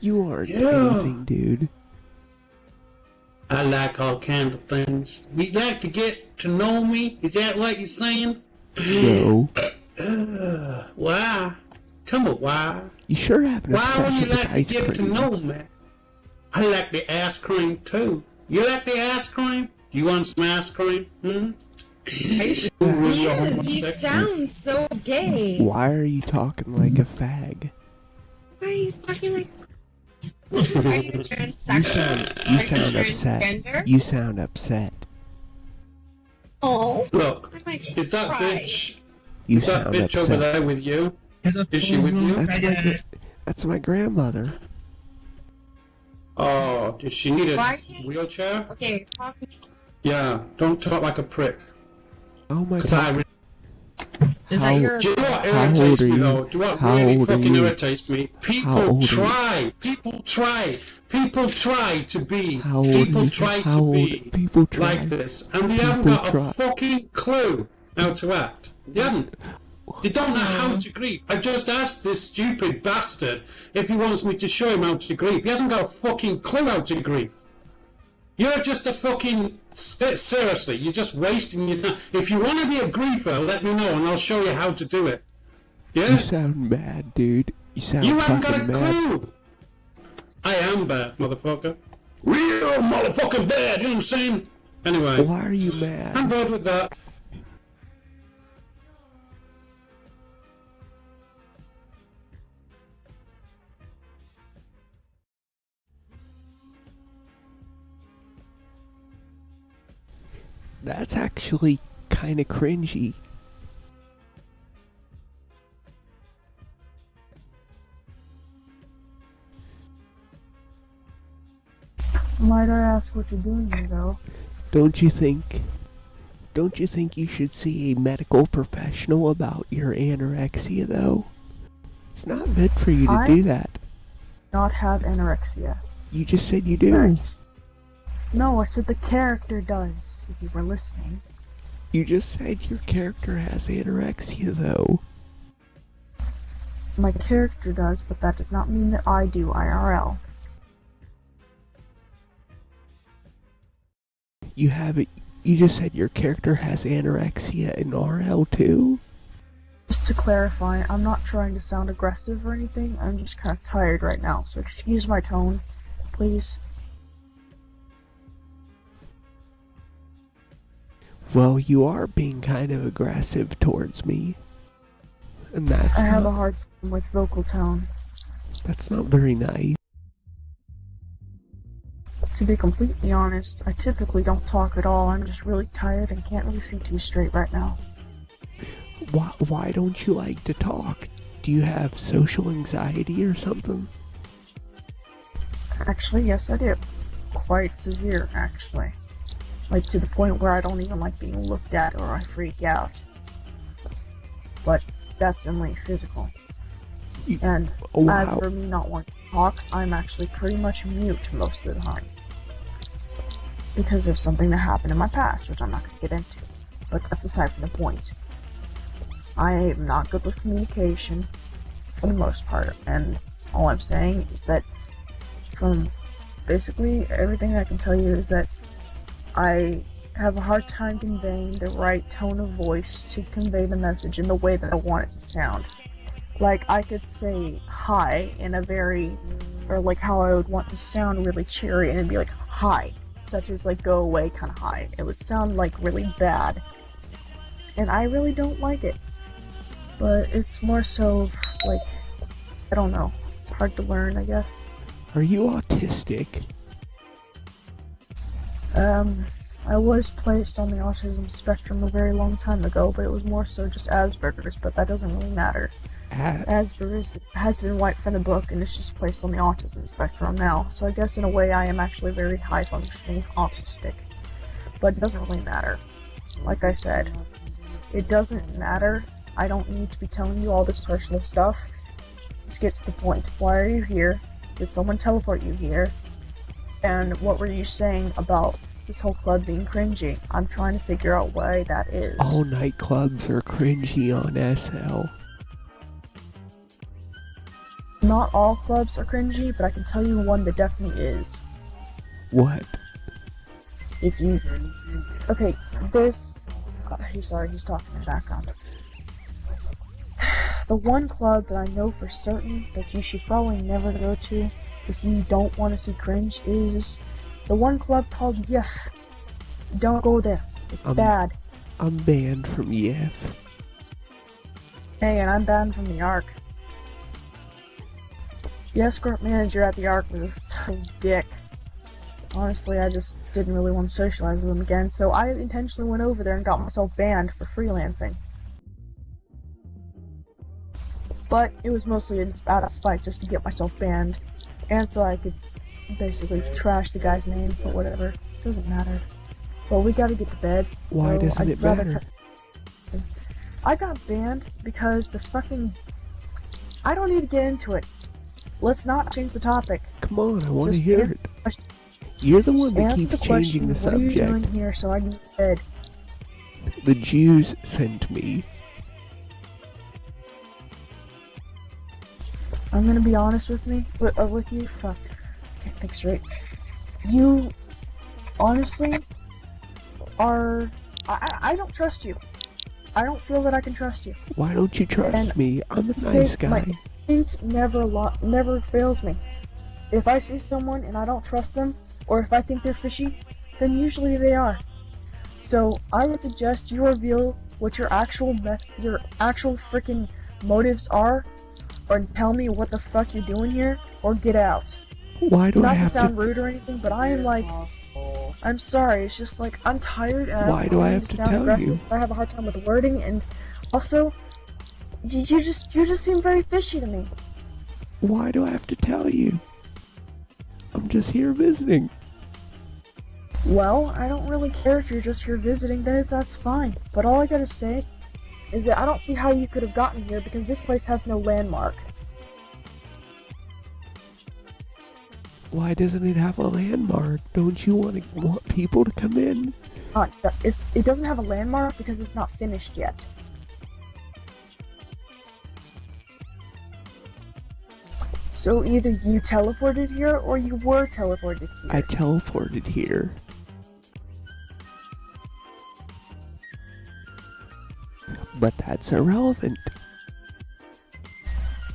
You aren't Yeah. anything, dude. I like all kinds of things. You'd like to get to know me? Is that what you're saying? No. Why? Tell me why. You sure have an Why would you obsession with like to ice get to cream. know me? I like the ice cream too. You like the ice cream? Do you want some ice cream? Hmm? Yes, you sound so gay. Why are you talking like a fag? Why are you talking like? Are you transsexual? You Are sound you upset. transgender? You sound upset. Oh, Look, I might just is that cry. bitch? You Is that sound bitch upset. over there with you? Is she with you? That's my grandmother. Oh, does she need a Why can't- wheelchair? Okay, talk. Yeah, don't talk like a prick. Oh my Because I god. Is How- that your? Do you know what How irritates old are me you? though? Do you know what How really old are fucking you? irritates me? How People old are you? try. People try. People try to be. How old People are you? try How to old? be People try. like this, and they haven't People got try. a fucking clue how to act. They haven't. They don't know how to grieve. I just asked this stupid bastard if he wants me to show him how to grieve. He hasn't got a fucking clue how to grieve. You're just a fucking... Seriously, you're just wasting your time. If you want to be a griefer, let me know and I'll show you how to do it. Yeah? You sound mad, dude. You sound You haven't got a fucking mad. clue! I am bad, motherfucker. Real motherfucking bad, you know what I'm saying? Anyway, Why are you I'm mad? bored with that. That's actually kinda cringy. Might I ask what you're doing here, though? Don't you think you should see a medical professional about your anorexia, though? It's not good for you to I- do that. Not have anorexia. You just said you do. Thanks. No, I said the character does, if you were listening. You just said your character has anorexia, though. My character does, but that does not mean that I do IRL. You just said your character has anorexia in RL too? Just to clarify, I'm not trying to sound aggressive or anything, I'm just kind of tired right now, so excuse my tone, please. Well, you are being kind of aggressive towards me. And that's I have a not, hard time with vocal tone. that's not very nice. To be completely honest, I typically don't talk at all, I'm just really tired and can't really see too straight right now. Why don't you like to talk? Do you have social anxiety or something? Actually, yes I do. Quite severe, actually. Like, to the point where I don't even like being looked at or I freak out. But that's only physical. And Oh, as wow. for me not wanting to talk, I'm actually pretty much mute most of the time. Because of something that happened in my past, which I'm not going to get into. But that's aside from the point. I am not good with communication, for the most part, and all I'm saying is that from basically everything I can tell you is that I have a hard time conveying the right tone of voice to convey the message in the way that I want it to sound. Like, I could say hi in a very, or like how I would want to sound really cheery, and it'd be like hi, such as like go away kind of hi. It would sound like really bad, and I really don't like it. But it's more so of, like, I don't know, it's hard to learn, I guess. Are you autistic? I was placed on the autism spectrum a very long time ago, but it was more so just Asperger's, but that doesn't really matter. Asperger's has been wiped from the book and it's just placed on the autism spectrum now, so I guess in a way I am actually very high-functioning autistic. But it doesn't really matter. Like I said, it doesn't matter. I don't need to be telling you all this personal stuff. Let's get to the point. Why are you here? Did someone teleport you here? And what were you saying about this whole club being cringy? I'm trying to figure out why that is. All nightclubs are cringy on SL. Not all clubs are cringy, but I can tell you one that definitely is. What? If you... Okay, there's... he's talking in the background. The one club that I know for certain that you should probably never go to if you don't want to see cringe is the one club called YEF. Don't go there. It's bad. I'm banned from YEF. Hey, and I'm banned from the Ark. The escort manager at the Ark was a total dick. Honestly, I just didn't really want to socialize with him again, so I intentionally went over there and got myself banned for freelancing. But it was mostly out of spite just to get myself banned, and so I could basically trash the guy's name, but whatever. Doesn't matter. Well, we gotta get to bed. Why so doesn't it matter? I got banned because the fucking... I don't need to get into it. Let's not change the topic. Come on, I want to Just hear answer it. the question. You're the one that Answer keeps the changing the question. What are you doing subject. here so I can get to bed? The Jews sent me. I'm gonna be honest with you. Fuck. Can't think straight. You, honestly, are... I don't trust you. I don't feel that I can trust you. Why don't you trust And me? I'm a nice guy. My instinct never fails me. If I see someone and I don't trust them, or if I think they're fishy, then usually they are. So I would suggest you reveal what your actual freaking motives are, or tell me what the fuck you're doing here, or get out. Why do I Not to have sound to? rude or anything, but I am like, I'm sorry. It's just like I'm tired. And Why do I have to sound tell aggressive. you? I have a hard time with wording, and also, you just seem very fishy to me. Why do I have to tell you? I'm just here visiting. Well, I don't really care if you're just here visiting, that's fine. But all I gotta say is that I don't see how you could have gotten here because this place has no landmark. Why doesn't it have a landmark? Don't you want people to come in? It doesn't have a landmark because it's not finished yet. So either you teleported here or you were teleported here. I teleported here. But that's irrelevant.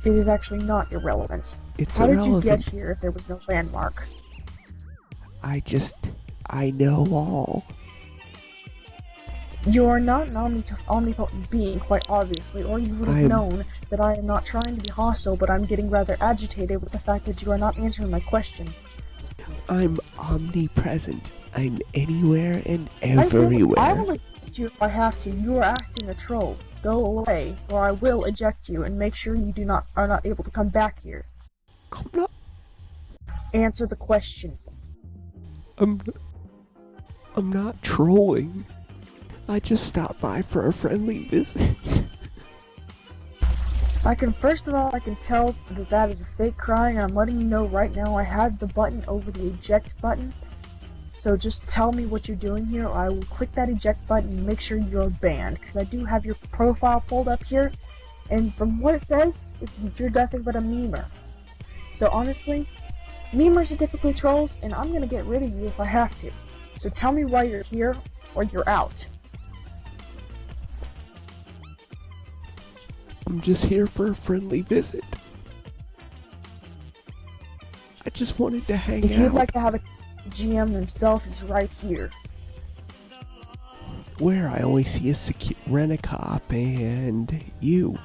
It is actually not irrelevant. It's How irrelevant. did you get here if there was no landmark? I know all. You are not an omnipotent being, quite obviously, or you would have known that I am not trying to be hostile, but I'm getting rather agitated with the fact that you are not answering my questions. I'm omnipresent. I'm anywhere and everywhere. I will eject you if I have to. You are acting a troll. Go away, or I will eject you and make sure you are not able to come back here. I'm not. Answer the question. I'm not trolling. I just stopped by for a friendly visit. First of all, I can tell that is a fake cry, and I'm letting you know right now I have the button over the eject button. So just tell me what you're doing here, or I will click that eject button and make sure you're banned, because I do have your profile pulled up here, and from what it says, you're nothing but a memer. So honestly, memers are typically trolls, and I'm gonna get rid of you if I have to. So tell me why you're here, or you're out. I'm just here for a friendly visit. I just wanted to hang out. If you'd like to have a GM himself, he's right here. Where? I only see a rent-a-cop and you.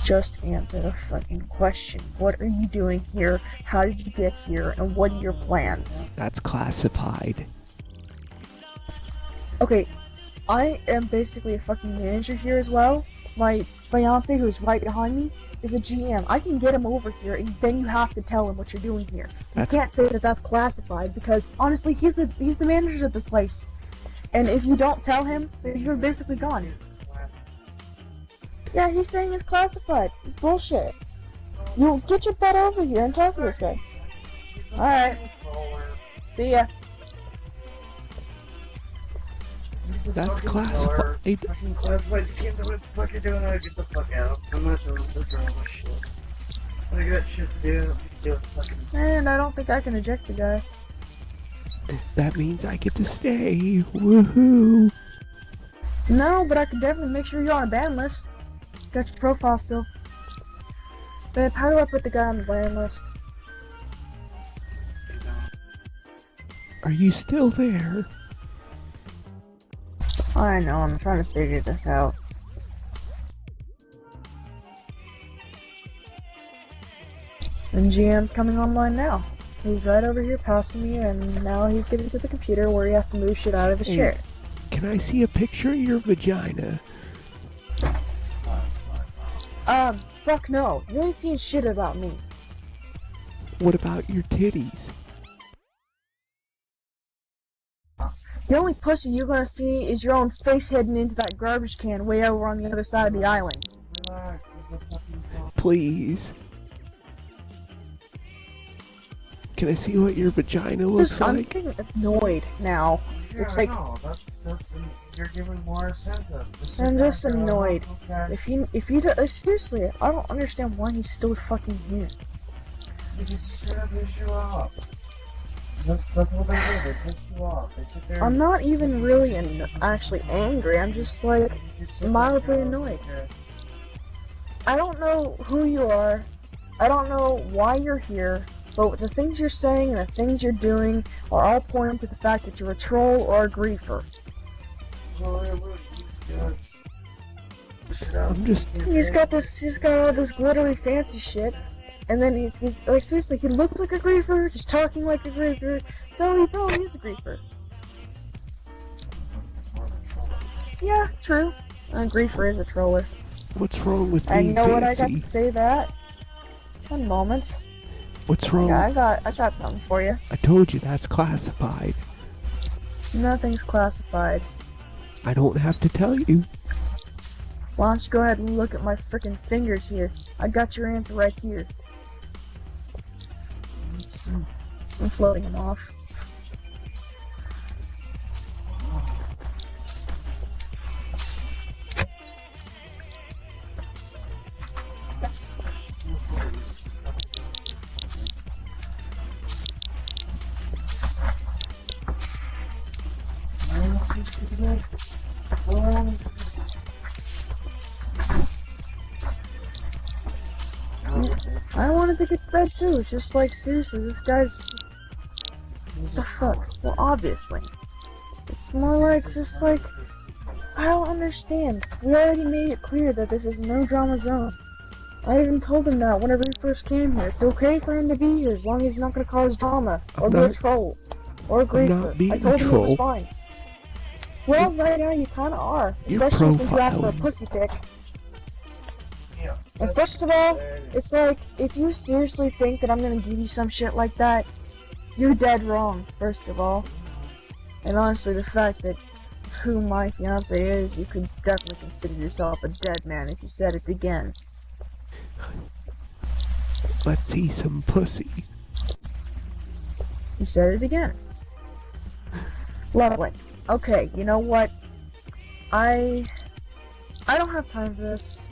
Just answer the fucking question. What are you doing here? How did you get here? And what are your plans? That's classified. Okay, I am basically a fucking manager here as well. My fiance, who is right behind me, is a GM. I can get him over here, and then you have to tell him what you're doing here. You can't say that that's classified, because honestly, he's the manager of this place. And if you don't tell him, then you're basically gone. Yeah, he's saying it's classified. It's bullshit. You get your butt over here and talk to this guy. Alright. See ya. That's classified. Fucking classified. You can't do what the fuck you're doing. Get the fuck out. I'm not doing this shit. I got shit to do. And I don't think I can eject the guy. That means I get to stay. Woohoo! No, but I can definitely make sure you're on a ban list. Got your profile still. Babe, how do I put the guy on the ban list? Are you still there? I know, I'm trying to figure this out. And GM's coming online now. He's right over here passing me, and now he's getting to the computer where he has to move shit out of his chair. Can I see a picture of your vagina? Fuck no. You ain't seeing shit about me. What about your titties? The only pussy you're gonna see is your own face heading into that garbage can way over on the other side of the island. Please. Can I see what your vagina looks I'm like? getting annoyed now. Yeah, It's like, no, that's you're giving more incentive. I'm just annoyed. If you seriously, I don't understand why he's still fucking here. Because straight up piss you off. That's what they do, they piss you off. They sit there I'm not even really actually angry, I'm just like, mildly annoyed. I don't know who you are, I don't know why you're here, but the things you're saying and the things you're doing are all pointing to the fact that you're a troll or a griefer. I'm just... He's got all this glittery fancy shit, and then he's like, seriously, he looks like a griefer, he's talking like a griefer, so he probably is a griefer. Yeah, true. A griefer is a troller. What's wrong with being And you know fancy? what, I got to say that? One moment. What's wrong? Yeah, I got something for you. I told you that's classified. Nothing's classified. I don't have to tell you. Why don't you go ahead and look at my frickin' fingers here? I got your answer right here. I'm floating them off. I wanted to get to bed too. It's just like, seriously, this guy's... What the fuck? Well, obviously. It's more like, just like... I don't understand. We already made it clear that this is no drama zone. I even told him that whenever he first came here. It's okay for him to be here as long as he's not going to cause drama. Or be a troll. Or a griefer. I told him it was fine. Well, right now you kind of are. Especially since you asked for a pussy pic. And first of all, it's like, if you seriously think that I'm gonna give you some shit like that, you're dead wrong, first of all. And honestly, the fact that who my fiance is, you could definitely consider yourself a dead man if you said it again. Let's see some pussy. You said it again. Lovely. Okay, you know what? I don't have time for this.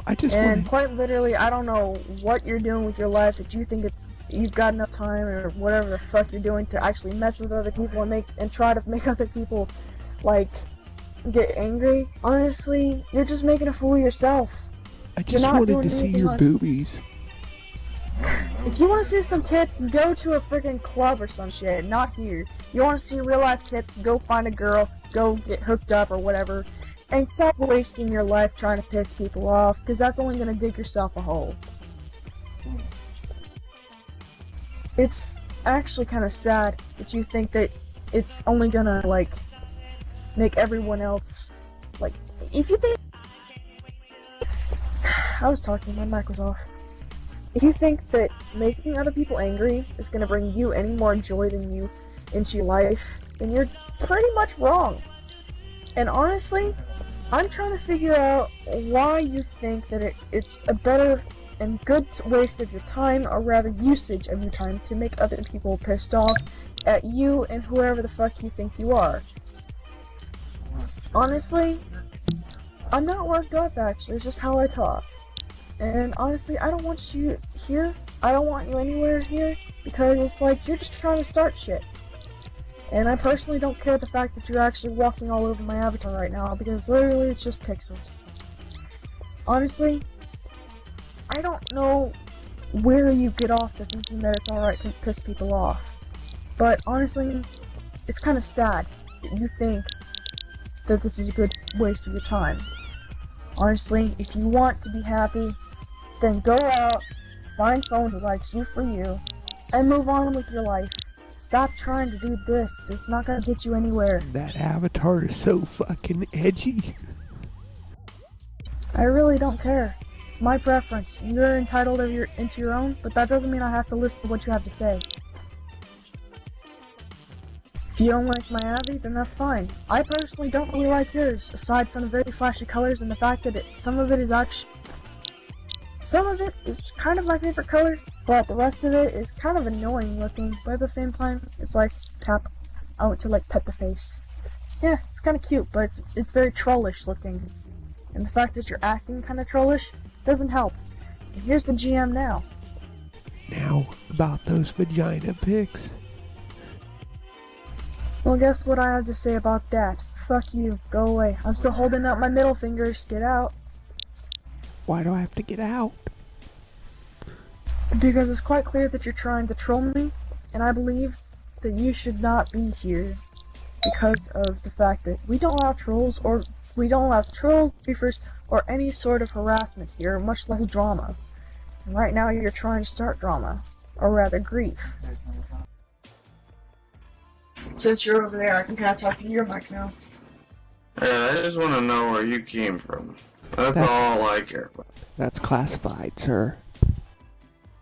I just and want... quite literally, I don't know what you're doing with your life that you think you've got enough time or whatever the fuck you're doing to actually mess with other people and try to make other people like get angry. Honestly, you're just making a fool of yourself. I just wanted to see your boobies. If you want to see some tits, go to a freaking club or some shit, not here. You want to see real life tits, go find a girl, go get hooked up or whatever. And stop wasting your life trying to piss people off, because that's only going to dig yourself a hole. It's actually kind of sad that you think that it's only going to, like, make everyone else, like, if you think... I was talking, my mic was off. If you think that making other people angry is going to bring you any more joy than you into your life, then you're pretty much wrong. And honestly, I'm trying to figure out why you think that it's a better and good waste of your time, or rather usage of your time, to make other people pissed off at you and whoever the fuck you think you are. Honestly, I'm not worked up actually, it's just how I talk. And honestly, I don't want you here. I don't want you anywhere here because it's like you're just trying to start shit. And I personally don't care the fact that you're actually walking all over my avatar right now because literally it's just pixels. Honestly, I don't know where you get off to thinking that it's alright to piss people off. But honestly, it's kind of sad that you think that this is a good waste of your time. Honestly, if you want to be happy, then go out, find someone who likes you for you, and move on with your life. Stop trying to do this. It's not gonna get you anywhere. That avatar is so fucking edgy. I really don't care. It's my preference. You're entitled into your own, but that doesn't mean I have to listen to what you have to say. If you don't like my Abby, then that's fine. I personally don't really like yours, aside from the very flashy colors and the fact that some of it is kind of my favorite color, but the rest of it is kind of annoying looking, but at the same time, it's like, tap, I want to like pet the face. Yeah, it's kind of cute, but it's very trollish looking. And the fact that you're acting kind of trollish doesn't help. And here's the GM now. Now, about those vagina pics. Well, guess what I have to say about that? Fuck you. Go away. I'm still holding up my middle fingers. Get out. Why do I have to get out? Because it's quite clear that you're trying to troll me, and I believe that you should not be here because of the fact that we don't allow trolls, griefers, or any sort of harassment here, much less drama. And right now you're trying to start drama, or rather grief. Since you're over there, I can kind of talk to your mic now. Yeah, I just want to know where you came from. That's all I care about. That's classified, sir.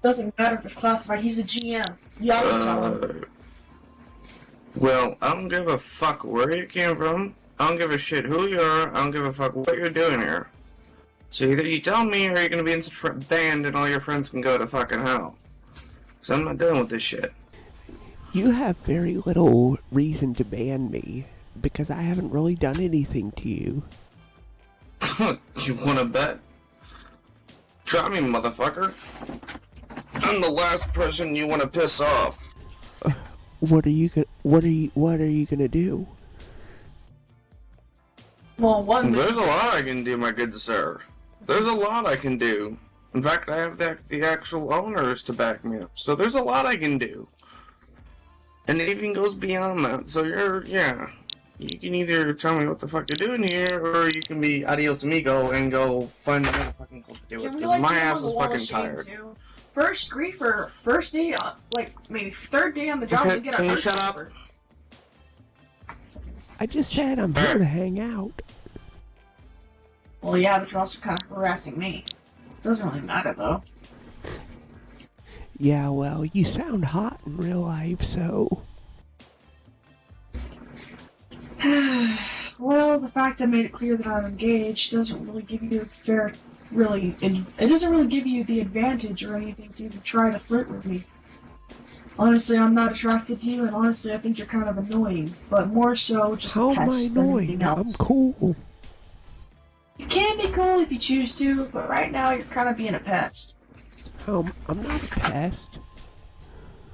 Doesn't matter if it's classified, he's a GM. Y'all can tell him. Well, I don't give a fuck where you came from. I don't give a shit who you are. I don't give a fuck what you're doing here. So either you tell me or you're gonna be in some band and all your friends can go to fucking hell. Because I'm not dealing with this shit. You have very little reason to ban me, because I haven't really done anything to you. You wanna bet? Try me, motherfucker. I'm the last person you wanna piss off. What are you gonna do? Well, There's a lot I can do, my good sir. There's a lot I can do. In fact, I have the actual owners to back me up. So there's a lot I can do. And it even goes beyond that. So yeah. You can either tell me what the fuck you're doing here, or you can be adios amigo and go find another fucking club to do it. Because my ass is fucking tired. First griefer, first day, maybe third day on the job, Okay, you get a can you first shut up? griefer. I just said I'm here to hang out. Well, yeah, but you're also kind of harassing me. Doesn't really matter, though. Yeah, well, you sound hot in real life, so... Well, the fact I made it clear that I'm engaged doesn't really give you it doesn't really give you the advantage or anything to even try to flirt with me. Honestly, I'm not attracted to you, and honestly, I think you're kind of annoying, but more so just How a am I pest than anything annoying? I'm else. cool. You can be cool if you choose to, but right now you're kind of being a pest. I'm not a pest.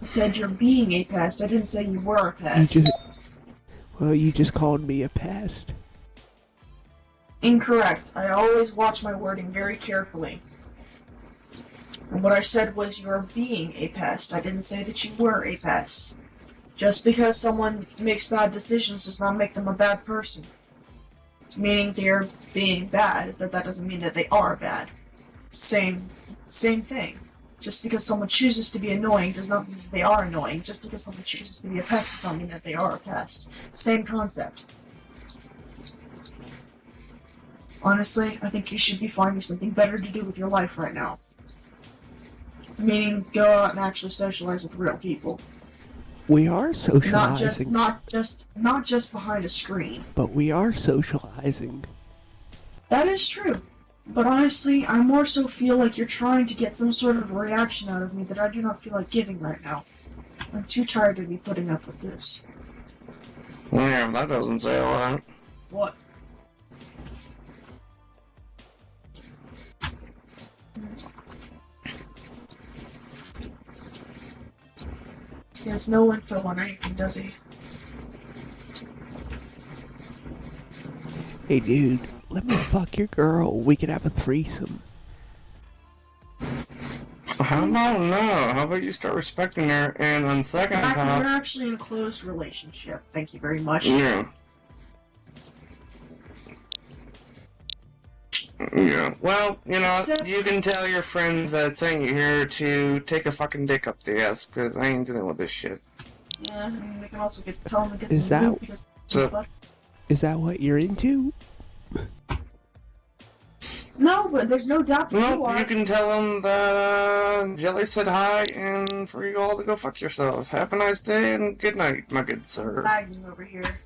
I said you're being a pest, I didn't say you were a pest. You just called me a pest. Incorrect. I always watch my wording very carefully. And what I said was you're being a pest. I didn't say that you were a pest. Just because someone makes bad decisions does not make them a bad person. Meaning they're being bad, but that doesn't mean that they are bad. Same thing. Just because someone chooses to be annoying does not mean that they are annoying. Just because someone chooses to be a pest does not mean that they are a pest. Same concept. Honestly, I think you should be finding something better to do with your life right now. Meaning, go out and actually socialize with real people. We are socializing. Not just behind a screen. But we are socializing. That is true. But honestly, I more so feel like you're trying to get some sort of reaction out of me that I do not feel like giving right now. I'm too tired to be putting up with this. Yeah, that doesn't say a lot. What? He has no info on anything, does he? Hey dude, let me fuck your girl. We could have a threesome. I don't know. How about you start respecting her, and on second We're thought, actually in a close relationship. Thank you very much. yeah. Yeah. Well, you know, you can tell your friends that sent you here to take a fucking dick up the ass, because I ain't dealing with this shit. Yeah, I mean, they can also tell them to get Is some that- loot because So, Is that what you're into? no, but there's no doubt that you no, are. you can tell them that Jelly said hi, and for you all to go fuck yourselves. Have a nice day, and good night, my good sir. Lagging over here.